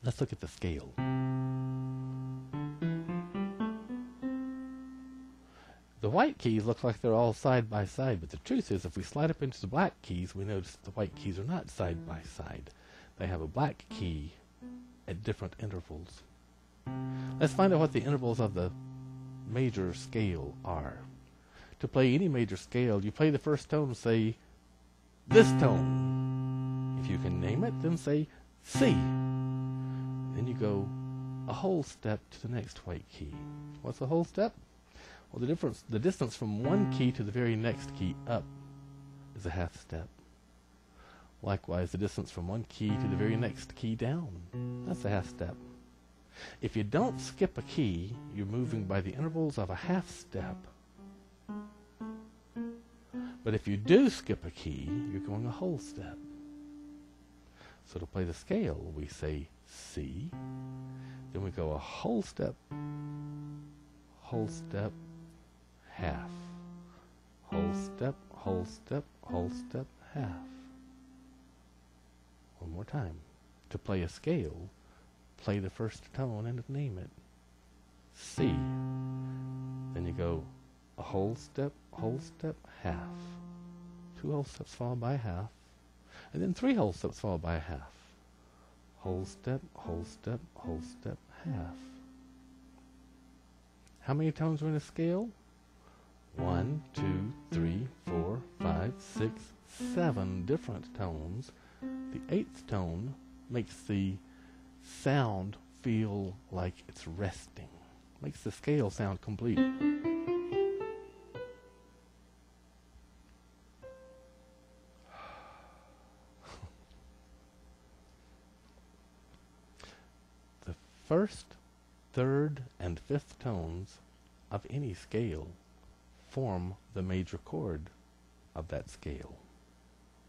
Let's look at the scale. The white keys look like they're all side by side, but the truth is if we slide up into the black keys, we notice the white keys are not side by side. They have a black key at different intervals. Let's find out what the intervals of the major scale are. To play any major scale, you play the first tone, say, this tone. If you can name it, then say C. Then you go a whole step to the next white key. What's a whole step? Well, the distance from one key to the very next key up is a half step. Likewise, the distance from one key to the very next key down, that's a half step. If you don't skip a key, you're moving by the intervals of a half step. But if you do skip a key, you're going a whole step. So to play the scale, we say C, then we go a whole step, half, whole step, half. One more time. To play a scale, play the first tone and name it C. Then you go a whole step, half. Two whole steps followed by a half. And then three whole steps followed by a half. Whole step, half. How many tones are in a scale? 1, 2, 3, 4, 5, 6, 7 different tones. The eighth tone makes the sound feel like it's resting. Makes the scale sound complete. The first, third, and fifth tones of any scale form the major chord of that scale.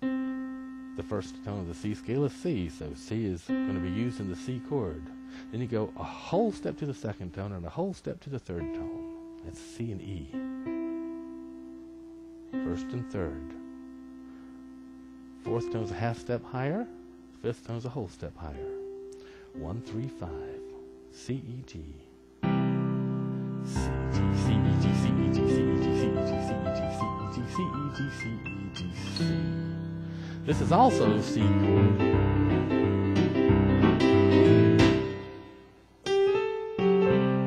The first tone of the C scale is C, so C is going to be used in the C chord. Then you go a whole step to the second tone and a whole step to the third tone. That's C and E. First and third. Fourth tone is a half step higher. Fifth tone is a whole step higher. 1, 3, 5. C, E, G. C, E, G, C, E, G, C, E, G, C, E, G, C, E, G, C, E, G, C, E, G, C, E, G, C, E, G, C. This is also C chord.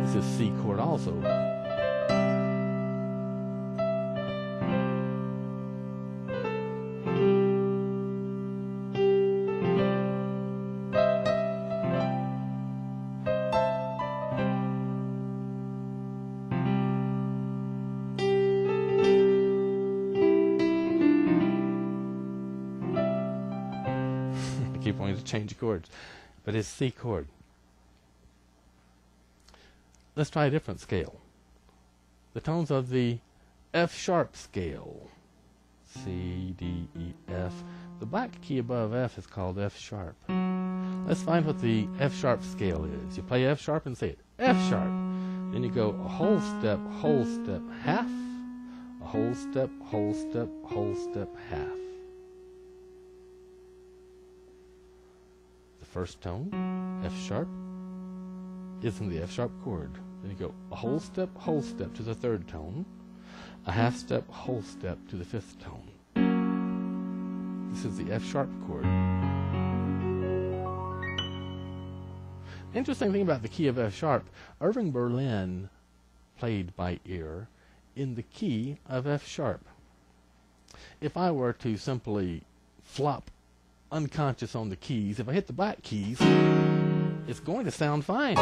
This is C chord also. Keep wanting to change chords, but it's C chord. Let's try a different scale. The tones of the F sharp scale. C, D, E, F. The black key above F is called F sharp. Let's find what the F sharp scale is. You play F sharp and say it, F sharp. Then you go a whole step, half. A whole step, half. First tone, F sharp, is in the F sharp chord. Then you go a whole step to the third tone, a half step, whole step to the fifth tone. This is the F sharp chord. The interesting thing about the key of F sharp, Irving Berlin played by ear in the key of F sharp. If I were to simply flop unconscious on the keys, if I hit the black keys, it's going to sound fine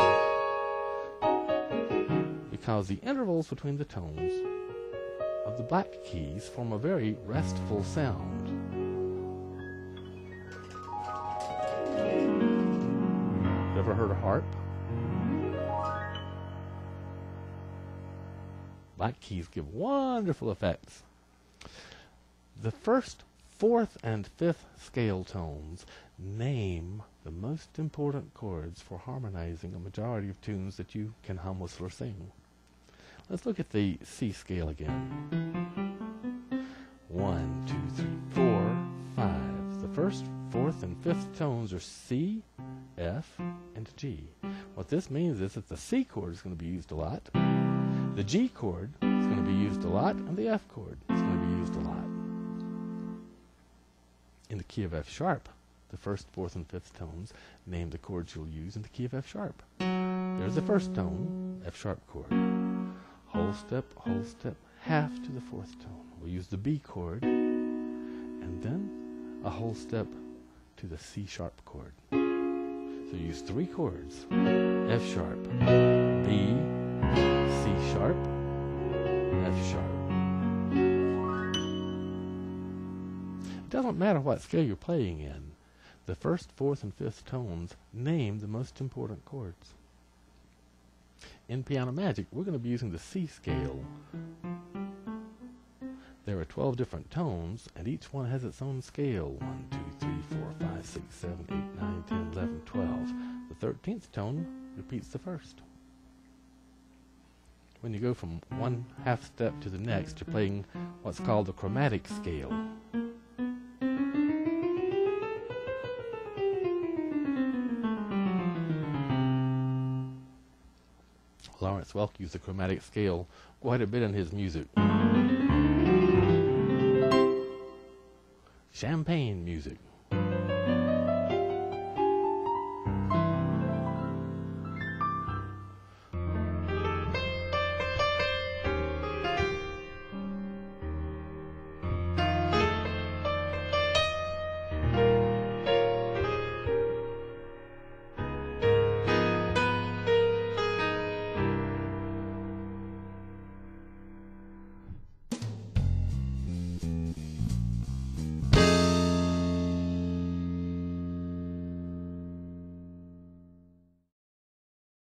because the intervals between the tones of the black keys form a very restful sound. Ever heard a harp? Black keys give wonderful effects. The first, fourth, and fifth scale tones name the most important chords for harmonizing a majority of tunes that you can hum, whistle, or sing. Let's look at the C scale again. 1, 2, 3, 4, 5. The first, fourth, and fifth tones are C, F, and G. What this means is that the C chord is going to be used a lot, the G chord is going to be used a lot, and the F chord is going to be used a lot. In the key of F sharp, the first, fourth, and fifth tones name the chords you'll use in the key of F sharp. There's the first tone, F sharp chord. Whole step, half to the fourth tone. We'll use the B chord, and then a whole step to the C sharp chord. So use 3 chords, F sharp, B, C sharp, F sharp. It doesn't matter what scale you're playing in. The first, fourth, and fifth tones name the most important chords. In PIANOMAGIC, we're going to be using the C scale. There are 12 different tones, and each one has its own scale. 1, 2, 3, 4, 5, 6, 7, 8, 9, 10, 11, 12. The 13th tone repeats the first. When you go from one half step to the next, you're playing what's called the chromatic scale. Lawrence Welk used the chromatic scale quite a bit in his music. Champagne music.